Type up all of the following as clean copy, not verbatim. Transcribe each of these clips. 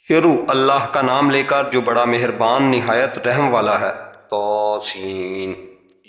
شروع اللہ کا نام لے کر جو بڑا مہربان نہایت رحم والا ہے۔ توسین،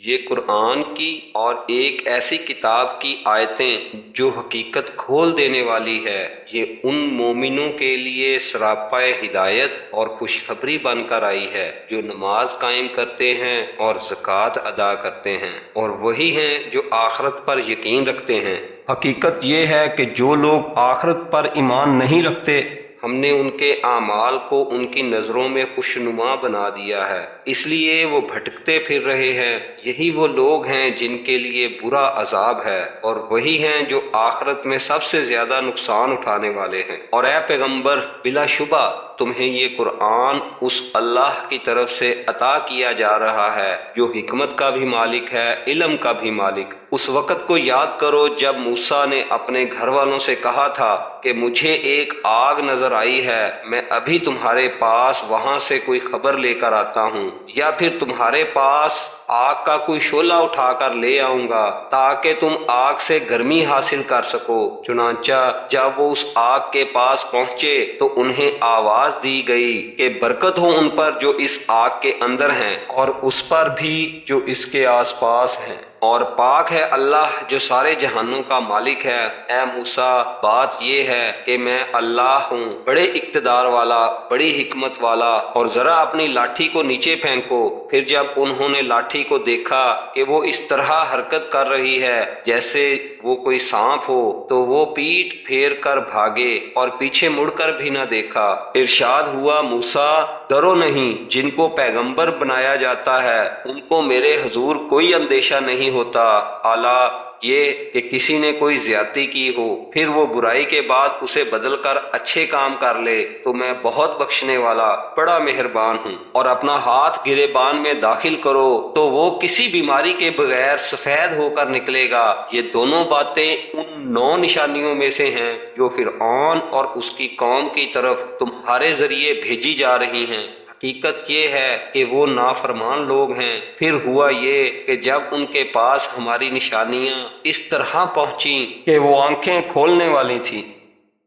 یہ قرآن کی اور ایک ایسی کتاب کی آیتیں جو حقیقت کھول دینے والی ہے۔ یہ ان مومنوں کے لیے سراپا ہدایت اور خوشخبری بن کر آئی ہے جو نماز قائم کرتے ہیں اور زکوٰۃ ادا کرتے ہیں، اور وہی ہیں جو آخرت پر یقین رکھتے ہیں۔ حقیقت یہ ہے کہ جو لوگ آخرت پر ایمان نہیں رکھتے، ہم نے ان کے اعمال کو ان کی نظروں میں خوشنما بنا دیا ہے، اس لیے وہ بھٹکتے پھر رہے ہیں۔ یہی وہ لوگ ہیں جن کے لیے برا عذاب ہے، اور وہی ہیں جو آخرت میں سب سے زیادہ نقصان اٹھانے والے ہیں۔ اور اے پیغمبر، بلا شبہ تمہیں یہ قرآن اس اللہ کی طرف سے عطا کیا جا رہا ہے جو حکمت کا بھی مالک ہے، علم کا بھی مالک۔ اس وقت کو یاد کرو جب موسیٰ نے اپنے گھر والوں سے کہا تھا کہ مجھے ایک آگ نظر آئی ہے، میں ابھی تمہارے پاس وہاں سے کوئی خبر لے کر آتا ہوں، یا پھر تمہارے پاس آگ کا کوئی شعلہ اٹھا کر لے آؤں گا تاکہ تم آگ سے گرمی حاصل کر سکو۔ چنانچہ جب وہ اس آگ کے پاس پہنچے تو انہیں آواز دی گئی کہ برکت ہو ان پر جو اس آگ کے اندر ہیں، اور اس پر بھی جو اس کے آس پاس ہیں، اور پاک ہے اللہ جو سارے جہانوں کا مالک ہے۔ اے موسیٰ، بات یہ ہے کہ میں اللہ ہوں، بڑے اقتدار والا، بڑی حکمت والا، اور ذرا اپنی لاٹھی کو نیچے پھینکو۔ پھر جب انہوں نے لاٹھی کو دیکھا کہ وہ اس طرح حرکت کر رہی ہے جیسے وہ کوئی سانپ ہو، تو وہ پیٹھ پھیر کر بھاگے اور پیچھے مڑ کر بھی نہ دیکھا۔ ارشاد ہوا، موسیٰ ڈرو نہیں، جن کو پیغمبر بنایا جاتا ہے ان کو میرے حضور کوئی اندیشہ نہیں ہوتا، اعلیٰ یہ کہ کسی نے کوئی زیادتی کی ہو، پھر وہ برائی کے بعد اسے بدل کر اچھے کام کر لے تو میں بہت بخشنے والا، بڑا مہربان ہوں۔ اور اپنا ہاتھ گریبان میں داخل کرو تو وہ کسی بیماری کے بغیر سفید ہو کر نکلے گا۔ یہ دونوں باتیں ان 9 نشانیوں میں سے ہیں جو فرعون اور اس کی قوم کی طرف تمہارے ذریعے بھیجی جا رہی ہیں۔ حقیقت یہ ہے کہ وہ نافرمان لوگ ہیں۔ پھر ہوا یہ کہ جب ان کے پاس ہماری نشانیاں اس طرح پہنچیں کہ وہ آنکھیں کھولنے والی تھیں،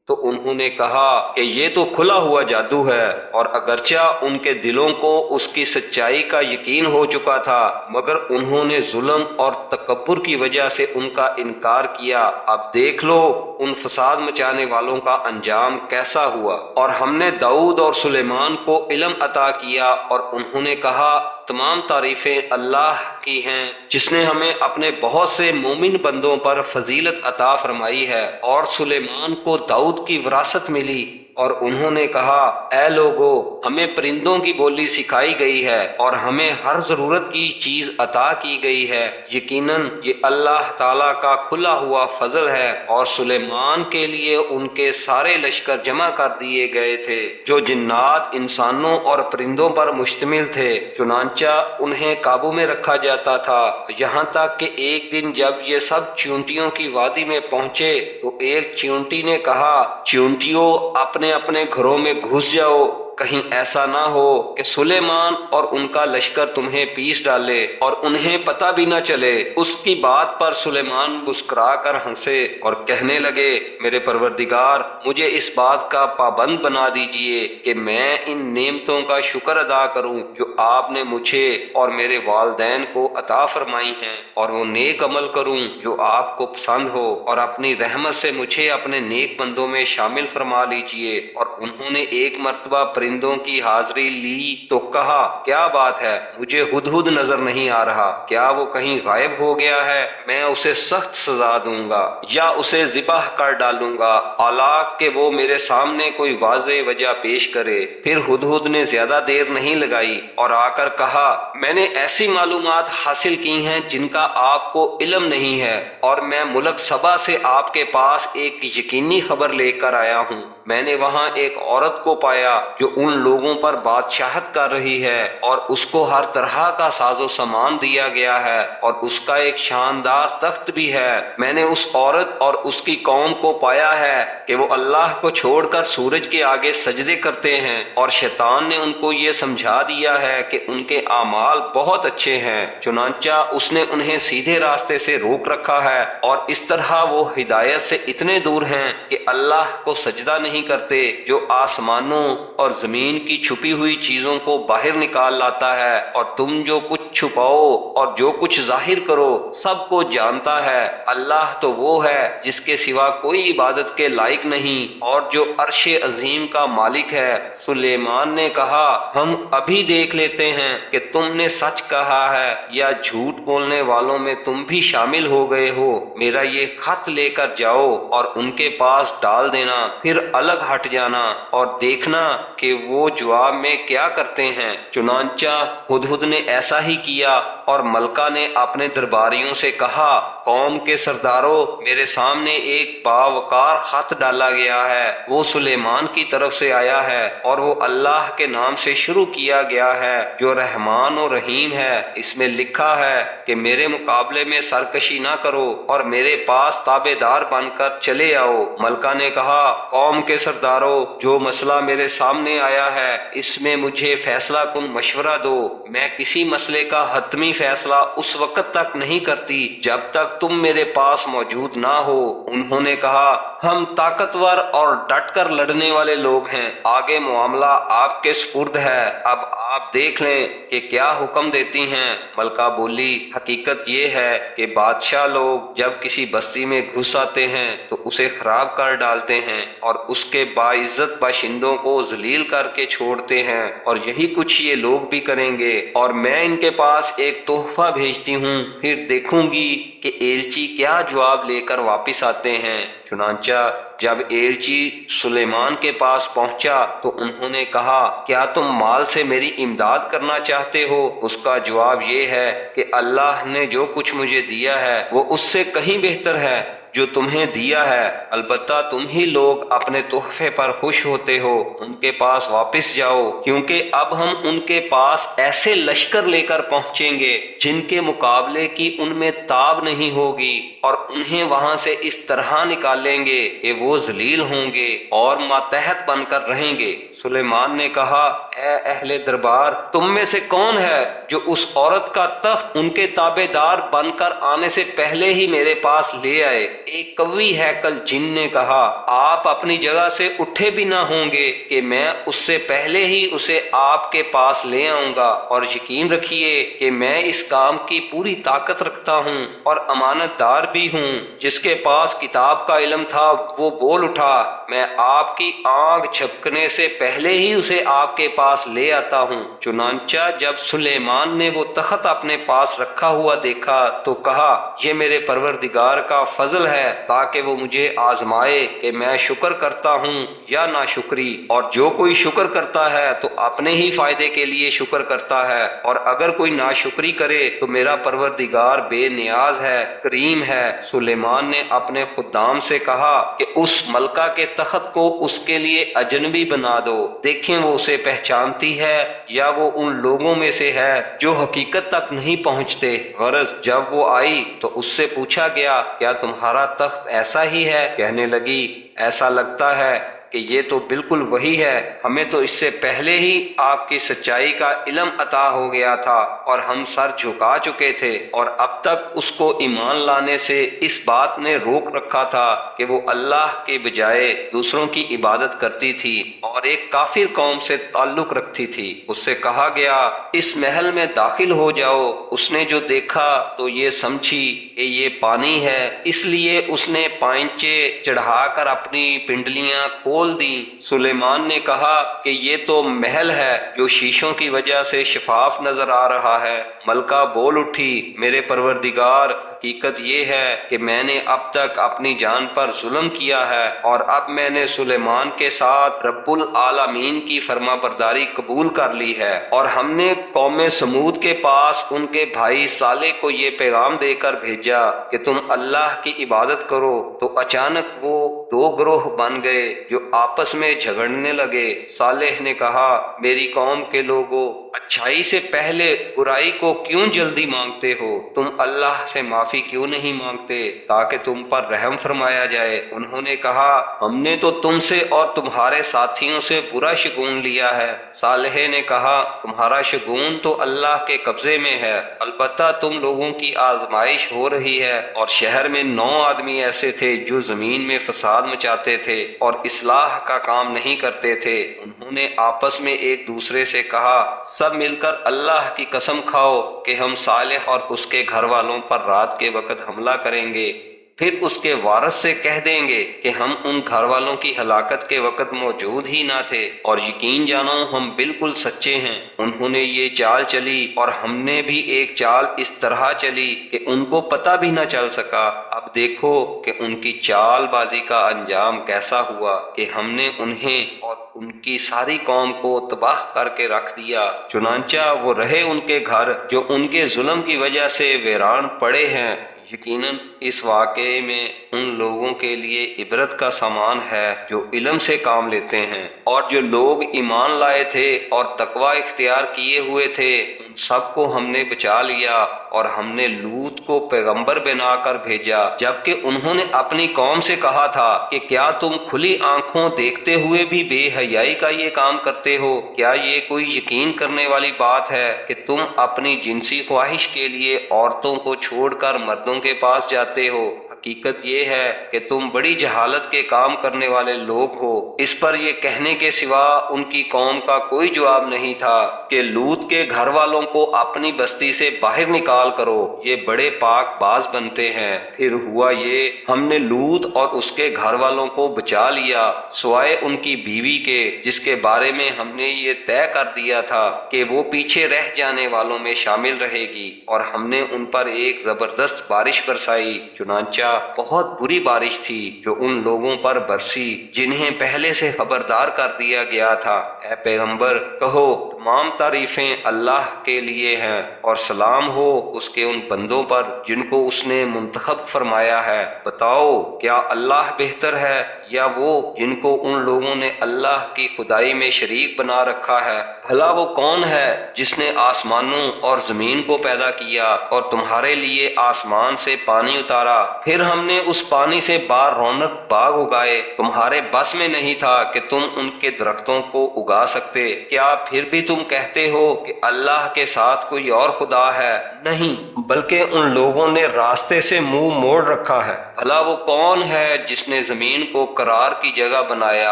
تو انہوں نے کہا کہ یہ تو کھلا ہوا جادو ہے، اور اگرچہ ان کے دلوں کو اس کی سچائی کا یقین ہو چکا تھا، مگر انہوں نے ظلم اور تکبر کی وجہ سے ان کا انکار کیا۔ اب دیکھ لو ان فساد مچانے والوں کا انجام کیسا ہوا۔ اور ہم نے داؤد اور سلیمان کو علم عطا کیا، اور انہوں نے کہا تمام تعریفیں اللہ کی ہیں جس نے ہمیں اپنے بہت سے مومن بندوں پر فضیلت عطا فرمائی ہے۔ اور سلیمان کو داؤد کی وراثت ملی، اور انہوں نے کہا اے لوگو، ہمیں پرندوں کی بولی سکھائی گئی ہے اور ہمیں ہر ضرورت کی چیز عطا کی گئی ہے۔ یقیناً یہ اللہ تعالیٰ کا کھلا ہوا فضل ہے۔ اور سلیمان کے لیے ان کے سارے لشکر جمع کر دیے گئے تھے جو جنات، انسانوں اور پرندوں پر مشتمل تھے، چنانچہ انہیں قابو میں رکھا جاتا تھا، یہاں تک کہ ایک دن جب یہ سب چیونٹیوں کی وادی میں پہنچے تو ایک چیونٹی نے کہا چیونٹیوں اپنے اپنے گھروں میں گھس جاؤ، کہیں ایسا نہ ہو کہ سلیمان اور ان کا لشکر تمہیں پیس ڈالے اور انہیں پتہ بھی نہ چلے۔ اس کی بات پر سلیمان مسکرا کر ہنسے اور کہنے لگے میرے پروردگار، مجھے اس بات کا پابند بنا دیجئے کہ میں ان نعمتوں کا شکر ادا کروں جو آپ نے مجھے اور میرے والدین کو عطا فرمائی ہیں، اور وہ نیک عمل کروں جو آپ کو پسند ہو، اور اپنی رحمت سے مجھے اپنے نیک بندوں میں شامل فرما لیجئے۔ اور انہوں نے ایک مرتبہ پرندوں کی حاضری لی تو کہا کیا بات ہے، مجھے ہدہد نظر نہیں آ رہا، کیا وہ کہیں غائب ہو گیا ہے؟ میں اسے سخت سزا دوں گا یا اسے ذبح کر ڈالوں گا، الا کہ وہ میرے سامنے کوئی واضح وجہ پیش کرے۔ پھر ہدہد نے زیادہ دیر نہیں لگائی اور آ کر کہا میں نے ایسی معلومات حاصل کی ہیں جن کا آپ کو علم نہیں ہے، اور میں ملک سبا سے آپ کے پاس ایک یقینی خبر لے کر آیا ہوں۔ میں نے وہاں ایک عورت کو پایا جو ان لوگوں پر بادشاہت کر رہی ہے اور اس کو ہر طرح کا ساز و سامان دیا گیا ہے اور اس کا ایک شاندار تخت بھی ہے۔ میں نے اس عورت اور اس کی قوم کو پایا ہے کہ وہ اللہ کو چھوڑ کر سورج کے آگے سجدے کرتے ہیں، اور شیطان نے ان کو یہ سمجھا دیا ہے کہ ان کے اعمال بہت اچھے ہیں، چنانچہ اس نے انہیں سیدھے راستے سے روک رکھا ہے، اور اس طرح وہ ہدایت سے اتنے دور ہیں کہ اللہ کو سجدہ نہیں کرتے جو آسمانوں اور زمین کی چھپی ہوئی چیزوں کو باہر نکال لاتا ہے، اور تم جو کچھ چھپاؤ اور جو کچھ ظاہر کرو سب کو جانتا ہے۔ اللہ تو وہ ہے جس کے سوا کوئی عبادت کے لائق نہیں اور جو عرش عظیم کا مالک ہے۔ سلیمان نے کہا، ہم ابھی دیکھ لیتے ہیں کہ تم نے سچ کہا ہے یا جھوٹ بولنے والوں میں تم بھی شامل ہو گئے ہو۔ میرا یہ خط لے کر جاؤ اور ان کے پاس ڈال دینا، پھر الگ ہٹ جانا اور دیکھنا کہ وہ جواب میں کیا کرتے ہیں۔ چنانچہ ہدہد نے ایسا ہی کیا، اور ملکہ نے اپنے درباریوں سے کہا، قوم کے سرداروں، میرے سامنے ایک باوقار خط ڈالا گیا ہے، وہ سلیمان کی طرف سے آیا ہے اور وہ اللہ کے نام سے شروع کیا گیا ہے جو رحمان و رحیم ہے۔ اس میں لکھا ہے کہ میرے مقابلے میں سرکشی نہ کرو اور میرے پاس تابع دار بن کر چلے آؤ۔ ملکہ نے کہا، قوم کے سرداروں، جو مسئلہ میرے سامنے آیا ہے اس میں مجھے فیصلہ کن مشورہ دو۔ میں کسی مسئلے کا حتمی فیصلہ اس وقت تک نہیں کرتی جب تک تم میرے پاس موجود نہ ہو۔ انہوں نے کہا، ہم طاقتور اور ڈٹ کر لڑنے والے لوگ ہیں، آگے معاملہ آپ کے سپرد ہے، اب آپ دیکھ لیں کہ کیا حکم دیتی ہیں۔ ملکہ بولی، حقیقت یہ ہے کہ بادشاہ لوگ جب کسی بستی میں گھس آتے ہیں تو اسے خراب کر ڈالتے ہیں اور اس کے باعزت باشندوں کو ذلیل کر کے چھوڑتے ہیں، اور یہی کچھ یہ لوگ بھی کریں گے، اور میں ان کے پاس ایک تحفہ بھیجتی ہوں، پھر دیکھوں گی کہ ایلچی کیا جواب لے کر واپس آتے ہیں۔ چنانچہ جب ایلچی سلیمان کے پاس پہنچا تو انہوں نے کہا، کیا تم مال سے میری امداد کرنا چاہتے ہو؟ اس کا جواب یہ ہے کہ اللہ نے جو کچھ مجھے دیا ہے وہ اس سے کہیں بہتر ہے جو تمہیں دیا ہے، البتہ تم ہی لوگ اپنے تحفے پر خوش ہوتے ہو، ان کے پاس واپس جاؤ، کیونکہ اب ہم ان کے پاس ایسے لشکر لے کر پہنچیں گے جن کے مقابلے کی ان میں تاب نہیں ہوگی، اور انہیں وہاں سے اس طرح نکالیں گے کہ وہ ذلیل ہوں گے اور ماتحت بن کر رہیں گے۔ سلیمان نے کہا، اے اہل دربار، تم میں سے کون ہے جو اس عورت کا تخت ان کے تابع دار بن کر آنے سے پہلے ہی میرے پاس لے آئے؟ ایک قوی ہیکل جن نے کہا، آپ اپنی جگہ سے اٹھے بھی نہ ہوں گے کہ میں اس سے پہلے ہی اسے آپ کے پاس لے آؤں گا، اور یقین رکھیے کہ میں اس کام کی پوری طاقت رکھتا ہوں اور امانت دار بھی ہوں۔ جس کے پاس کتاب کا علم تھا وہ بول اٹھا، میں آپ کی آنکھ جھپکنے سے پہلے ہی اسے آپ کے پاس لے آتا ہوں۔ چنانچہ جب سلیمان نے وہ تخت اپنے پاس رکھا ہوا دیکھا تو کہا، یہ میرے پروردگار کا فضل ہے تاکہ وہ مجھے آزمائے کہ میں شکر کرتا ہوں یا ناشکری، اور جو کوئی شکر کرتا ہے تو اپنے ہی فائدے کے لیے شکر کرتا ہے، اور اگر کوئی ناشکری کرے تو میرا پروردگار بے نیاز ہے، کریم ہے۔ سلیمان نے اپنے خدام سے کہا کہ اس ملکہ کے تخت کو اس کے لیے اجنبی بنا دو، دیکھیں وہ اسے پہچانتی ہے یا وہ ان لوگوں میں سے ہے جو حقیقت تک نہیں پہنچتے۔ غرض جب وہ آئی تو اس سے پوچھا گیا، کیا تمہارا تخت ایسا ہی ہے؟ کہنے لگی، ایسا لگتا ہے کہ یہ تو بالکل وہی ہے، ہمیں تو اس سے پہلے ہی آپ کی سچائی کا علم عطا ہو گیا تھا اور ہم سر جھکا چکے تھے، اور اب تک اس کو ایمان لانے سے اس بات نے روک رکھا تھا کہ وہ اللہ کے بجائے دوسروں کی عبادت کرتی تھی اور ایک کافر قوم سے تعلق رکھتی تھی۔ اس سے کہا گیا، اس محل میں داخل ہو جاؤ۔ اس نے جو دیکھا تو یہ سمجھی کہ یہ پانی ہے، اس لیے اس نے پائنچے چڑھا کر اپنی پنڈلیاں کھول دی۔ سلیمان نے کہا کہ یہ تو محل ہے جو شیشوں کی وجہ سے شفاف نظر آ رہا ہے۔ ملکہ بول اٹھی، میرے پروردگار، حقیقت یہ ہے کہ میں نے اب تک اپنی جان پر ظلم کیا ہے، اور اب میں نے سلیمان کے ساتھ رب العالمین کی فرما برداری قبول کر لی ہے۔ اور ہم نے قوم سمود کے پاس ان کے بھائی صالح کو یہ پیغام دے کر بھیجا کہ تم اللہ کی عبادت کرو، تو اچانک وہ دو گروہ بن گئے جو آپس میں جھگڑنے لگے۔ صالح نے کہا، میری قوم کے لوگوں، اچھائی سے پہلے برائی کو کیوں جلدی مانگتے ہو؟ تم اللہ سے معافی کیوں نہیں مانگتے تاکہ تم پر رحم فرمایا جائے؟ انہوں نے کہا، ہم نے تو تم سے اور تمہارے ساتھیوں سے برا شگون لیا ہے۔ صالح نے کہا، تمہارا شگون تو اللہ کے قبضے میں ہے، البتہ تم لوگوں کی آزمائش ہو رہی ہے۔ اور شہر میں 9 آدمی ایسے تھے جو زمین میں فساد مچاتے تھے اور اصلاح کا کام نہیں کرتے تھے۔ انہوں نے آپس میں ایک دوسرے سے کہا، سب مل کر اللہ کی قسم کھاؤ کہ ہم صالح اور اس کے گھر والوں پر رات کے وقت حملہ کریں گے، پھر اس کے وارث سے کہہ دیں گے کہ ہم ان گھر والوں کی ہلاکت کے وقت موجود ہی نہ تھے، اور یقین جانو ہم بالکل سچے ہیں۔ انہوں نے یہ چال چلی اور ہم نے بھی ایک چال اس طرح چلی کہ ان کو پتہ بھی نہ چل سکا۔ اب دیکھو کہ ان کی چال بازی کا انجام کیسا ہوا کہ ہم نے انہیں اور ان کی ساری قوم کو تباہ کر کے رکھ دیا۔ چنانچہ وہ رہے ان کے گھر جو ان کے ظلم کی وجہ سے ویران پڑے ہیں۔ یقیناً اس واقعے میں ان لوگوں کے لیے عبرت کا سامان ہے جو علم سے کام لیتے ہیں، اور جو لوگ ایمان لائے تھے اور تقوی اختیار کیے ہوئے تھے ان سب کو ہم نے بچا لیا، اور ہم نے لوط کو پیغمبر بنا کر بھیجا، جبکہ انہوں نے اپنی قوم سے کہا تھا کہ کیا تم کھلی آنکھوں دیکھتے ہوئے بھی بے حیائی کا یہ کام کرتے ہو؟ کیا یہ کوئی یقین کرنے والی بات ہے کہ تم اپنی جنسی خواہش کے لیے عورتوں کو چھوڑ کر مردوں کے پاس جاتے ہو؟ حقیقت یہ ہے کہ تم بڑی جہالت کے کام کرنے والے لوگ ہو۔ اس پر یہ کہنے کے سوا ان کی قوم کا کوئی جواب نہیں تھا کہ لوط کے گھر والوں کو اپنی بستی سے باہر نکال کرو، یہ بڑے پاک باز بنتے ہیں۔ پھر ہوا یہ، ہم نے لوط اور اس کے گھر والوں کو بچا لیا، سوائے ان کی بیوی کے، جس کے بارے میں ہم نے یہ طے کر دیا تھا کہ وہ پیچھے رہ جانے والوں میں شامل رہے گی، اور ہم نے ان پر ایک زبردست بارش برسائی۔ چنانچہ بہت بری بارش تھی جو ان لوگوں پر برسی جنہیں پہلے سے خبردار کر دیا گیا تھا۔ اے پیغمبر، کہو، تمام تعریفیں اللہ کے لیے ہیں، اور سلام ہو اس کے ان بندوں پر جن کو اس نے منتخب فرمایا ہے۔ بتاؤ، کیا اللہ بہتر ہے یا وہ جن کو ان لوگوں نے اللہ کی خدائی میں شریک بنا رکھا ہے؟ بھلا وہ کون ہے جس نے آسمانوں اور زمین کو پیدا کیا اور تمہارے لیے آسمان سے پانی اتارا، پھر ہم نے اس پانی سے بار رونق باغ اگائے؟ تمہارے بس میں نہیں تھا کہ تم ان کے درختوں کو اگا سکتے، کیا پھر بھی تم کہتے ہو کہ اللہ کے ساتھ کوئی اور خدا ہے؟ نہیں، بلکہ ان لوگوں نے راستے سے منہ موڑ رکھا ہے۔ بھلا وہ کون ہے جس نے زمین کو قرار کی جگہ بنایا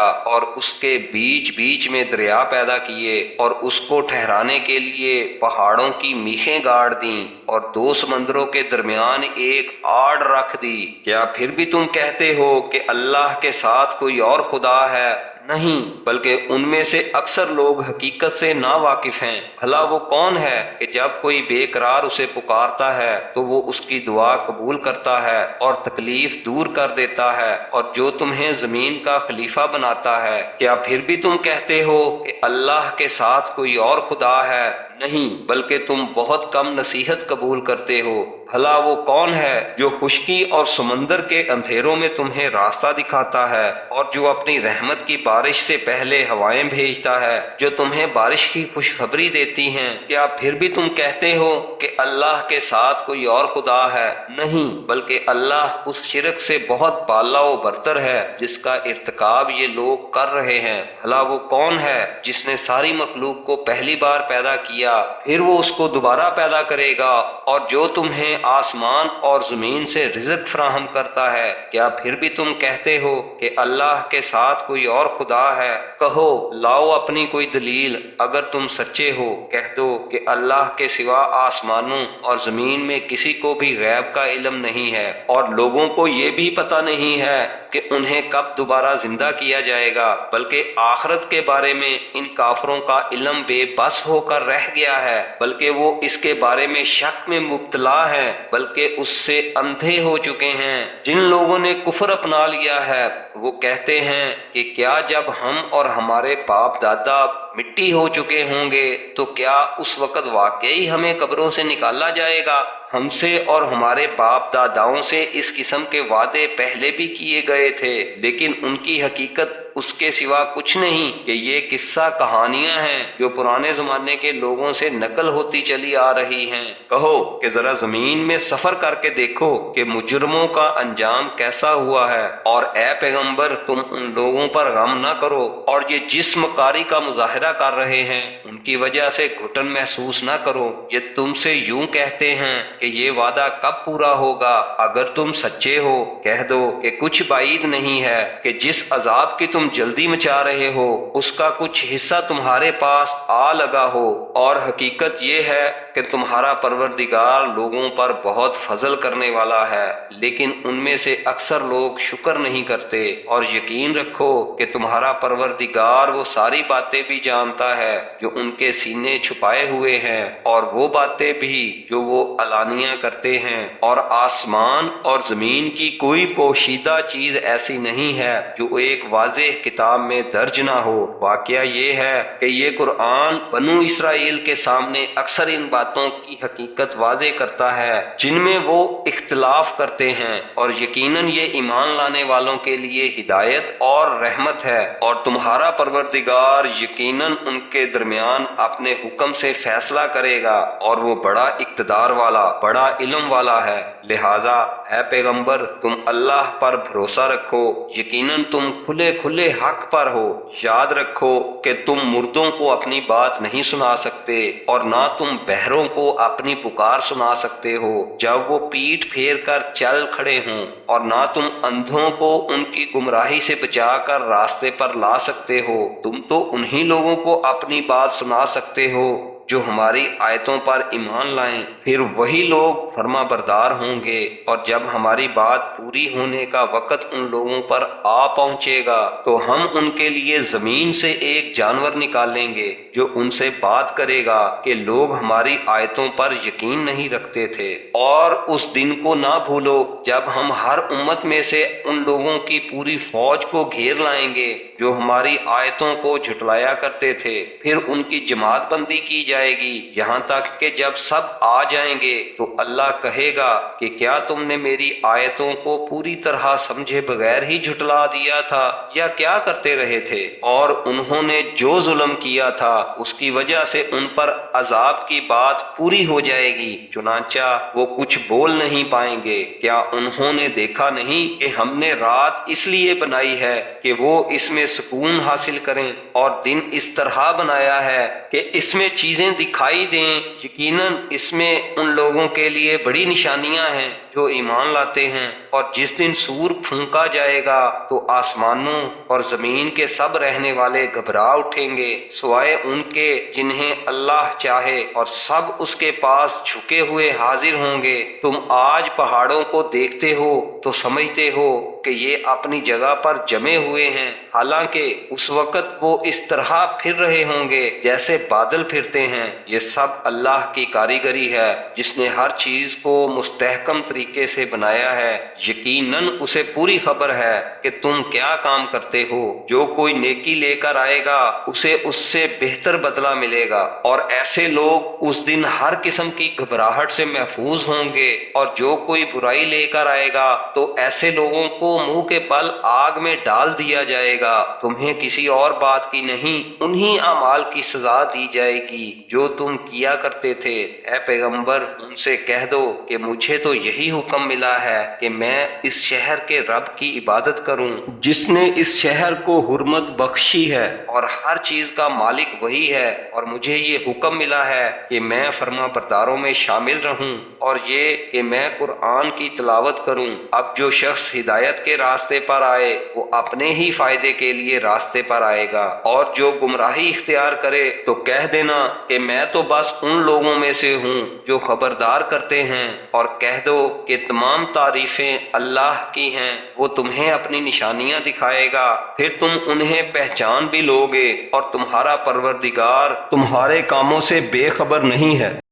اور اس کے بیچ بیچ میں دریا پیدا کیے، اور اس کو ٹھہرانے کے لیے پہاڑوں کی میخیں گاڑ دیں اور 2 سمندروں کے درمیان ایک آڑ رکھ دی؟ کیا پھر بھی تم کہتے ہو کہ اللہ کے ساتھ کوئی اور خدا ہے؟ نہیں، بلکہ ان میں سے اکثر لوگ حقیقت سے نا واقف ہیں۔ بھلا وہ کون ہے کہ جب کوئی بے قرار اسے پکارتا ہے تو وہ اس کی دعا قبول کرتا ہے اور تکلیف دور کر دیتا ہے، اور جو تمہیں زمین کا خلیفہ بناتا ہے؟ کیا پھر بھی تم کہتے ہو کہ اللہ کے ساتھ کوئی اور خدا ہے؟ نہیں، بلکہ تم بہت کم نصیحت قبول کرتے ہو۔ بھلا وہ کون ہے جو خشکی اور سمندر کے اندھیروں میں تمہیں راستہ دکھاتا ہے، اور جو اپنی رحمت کی بارش سے پہلے ہوائیں بھیجتا ہے جو تمہیں بارش کی خوشخبری دیتی ہیں؟ کیا پھر بھی تم کہتے ہو کہ اللہ کے ساتھ کوئی اور خدا ہے؟ نہیں، بلکہ اللہ اس شرک سے بہت بالا و برتر ہے جس کا ارتکاب یہ لوگ کر رہے ہیں۔ بھلا وہ کون ہے جس نے ساری مخلوق کو پہلی بار پیدا کیا، پھر وہ اس کو دوبارہ پیدا کرے گا، اور جو تمہیں آسمان اور زمین سے رزق فراہم کرتا ہے؟ کیا پھر بھی تم کہتے ہو کہ اللہ کے ساتھ کوئی اور خدا ہے؟ کہو، لاؤ اپنی کوئی دلیل، اگر تم سچے ہو۔ کہہ دو کہ اللہ کے سوا آسمانوں اور زمین میں کسی کو بھی غیب کا علم نہیں ہے، اور لوگوں کو یہ بھی پتہ نہیں ہے کہ انہیں کب دوبارہ زندہ کیا جائے گا، بلکہ آخرت کے بارے میں ان کافروں کا علم بے بس ہو کر رہ گیا ہے، بلکہ وہ اس کے بارے میں شک میں مبتلا ہیں، بلکہ اس سے اندھے ہو چکے ہیں۔ جن لوگوں نے کفر اپنا لیا ہے وہ کہتے ہیں کہ کیا جب ہم اور ہمارے باپ دادا مٹی ہو چکے ہوں گے تو کیا اس وقت واقعی ہمیں قبروں سے نکالا جائے گا؟ ہم سے اور ہمارے باپ داداؤں سے اس قسم کے وعدے پہلے بھی کیے گئے تھے، لیکن ان کی حقیقت اس کے سوا کچھ نہیں کہ یہ قصہ کہانیاں ہیں جو پرانے زمانے کے لوگوں سے نقل ہوتی چلی آ رہی ہیں۔ کہو کہ ذرا زمین میں سفر کر کے دیکھو کہ مجرموں کا انجام کیسا ہوا ہے، اور اے پیغمبر تم ان لوگوں پر غم نہ کرو اور یہ جس مکاری کا مظاہرہ کر رہے ہیں ان کی وجہ سے گھٹن محسوس نہ کرو۔ یہ تم سے یوں کہتے ہیں کہ یہ وعدہ کب پورا ہوگا؟ اگر تم سچے ہو کہہ دو کہ کچھ بعید نہیں ہے کہ جس عذاب کی تم جلدی مچا رہے ہو اس کا کچھ حصہ تمہارے پاس آ لگا ہو، اور حقیقت یہ ہے کہ تمہارا پروردگار لوگوں پر بہت فضل کرنے والا ہے، لیکن ان میں سے اکثر لوگ شکر نہیں کرتے۔ اور یقین رکھو کہ تمہارا پروردگار وہ ساری باتیں بھی جانتا ہے جو ان کے سینے چھپائے ہوئے ہیں، اور وہ باتیں بھی جو وہ علانیہ کرتے ہیں، اور آسمان اور زمین کی کوئی پوشیدہ چیز ایسی نہیں ہے جو ایک واضح کتاب میں درج نہ ہو۔ واقعہ یہ ہے کہ یہ قرآن بنو اسرائیل کے سامنے اکثر ان باتوں کی حقیقت واضح کرتا ہے جن میں وہ اختلاف کرتے ہیں، اور یقیناً یہ ایمان لانے والوں کے لیے ہدایت اور رحمت ہے، اور تمہارا پروردگار یقیناً ان کے درمیان اپنے حکم سے فیصلہ کرے گا، اور وہ بڑا اقتدار والا بڑا علم والا ہے۔ لہٰذا اے پیغمبر تم اللہ پر بھروسہ رکھو، یقیناً تم کھلے کھلے حق پر ہو۔ یاد رکھو کہ تم مردوں کو اپنی بات نہیں سنا سکتے، اور نہ تم بہروں کو اپنی پکار سنا سکتے ہو جب وہ پیٹھ پھیر کر چل کھڑے ہوں، اور نہ تم اندھوں کو ان کی گمراہی سے بچا کر راستے پر لا سکتے ہو۔ تم تو انہی لوگوں کو اپنی بات سنا سکتے ہو جو ہماری آیتوں پر ایمان لائیں، پھر وہی لوگ فرما بردار ہوں گے، اور جب ہماری بات پوری ہونے کا وقت ان لوگوں پر آ پہنچے گا تو ہم ان کے لیے زمین سے ایک جانور نکالیں گے جو ان سے بات کرے گا کہ لوگ ہماری آیتوں پر یقین نہیں رکھتے تھے۔ اور اس دن کو نہ بھولو جب ہم ہر امت میں سے ان لوگوں کی پوری فوج کو گھیر لائیں گے جو ہماری آیتوں کو جھٹلایا کرتے تھے، پھر ان کی جماعت بندی کی جائے گی یہاں تک کہ جب سب آ جائیں گے تو اللہ کہے گا کہ کیا تم نے میری آیتوں کو پوری طرح سمجھے بغیر ہی جھٹلا دیا تھا یا کیا کرتے رہے تھے؟ اور انہوں نے جو ظلم کیا تھا اس کی وجہ سے ان پر عذاب کی بات پوری ہو جائے گی، چنانچہ وہ کچھ بول نہیں پائیں گے۔ کیا انہوں نے دیکھا نہیں کہ ہم نے رات اس لیے بنائی ہے کہ وہ اس میں سکون حاصل کریں، اور دن اس طرح بنایا ہے کہ اس میں چیزیں دکھائی دیں؟ یقیناً اس میں ان لوگوں کے لیے بڑی نشانیاں ہیں جو ایمان لاتے ہیں۔ اور جس دن سور پھونکا جائے گا تو آسمانوں اور زمین کے سب رہنے والے گھبرا اٹھیں گے سوائے ان کے جنہیں اللہ چاہے، اور سب اس کے پاس جھکے ہوئے حاضر ہوں گے۔ تم آج پہاڑوں کو دیکھتے ہو تو سمجھتے ہو کہ یہ اپنی جگہ پر جمے ہوئے ہیں، حالانکہ اس وقت وہ اس طرح پھر رہے ہوں گے جیسے بادل پھرتے ہیں۔ یہ سب اللہ کی کاریگری ہے جس نے ہر چیز کو مستحکم طریقے سے بنایا ہے۔ یقیناً اسے پوری خبر ہے کہ تم کیا کام کرتے ہو۔ جو کوئی نیکی لے کر آئے گا اسے اس سے بہتر بدلہ ملے گا، اور ایسے لوگ اس دن ہر قسم کی گھبراہٹ سے محفوظ ہوں گے۔ اور جو کوئی برائی لے کر آئے گا تو ایسے لوگوں کو منہ کے بل آگ میں ڈال دیا جائے گا۔ تمہیں کسی اور بات کی نہیں، انہی اعمال کی سزا دی جائے گی جو تم کیا کرتے تھے۔ اے پیغمبر ان سے کہہ دو کہ مجھے تو یہی حکم ملا ہے کہ میں اس شہر کے رب کی عبادت کروں جس نے اس شہر کو حرمت بخشی ہے، اور ہر چیز کا مالک وہی ہے، اور مجھے یہ حکم ملا ہے کہ میں فرما برداروں میں شامل رہوں، اور یہ کہ میں قرآن کی تلاوت کروں۔ اب جو شخص ہدایت ہدایت کے راستے پر آئے وہ اپنے ہی فائدے کے لیے راستے پر آئے گا، اور جو گمراہی اختیار کرے تو کہہ دینا کہ میں تو بس ان لوگوں میں سے ہوں جو خبردار کرتے ہیں، اور کہہ دو کہ تمام تعریفیں اللہ کی ہیں، وہ تمہیں اپنی نشانیاں دکھائے گا، پھر تم انہیں پہچان بھی لوگے، اور تمہارا پروردگار تمہارے کاموں سے بے خبر نہیں ہے۔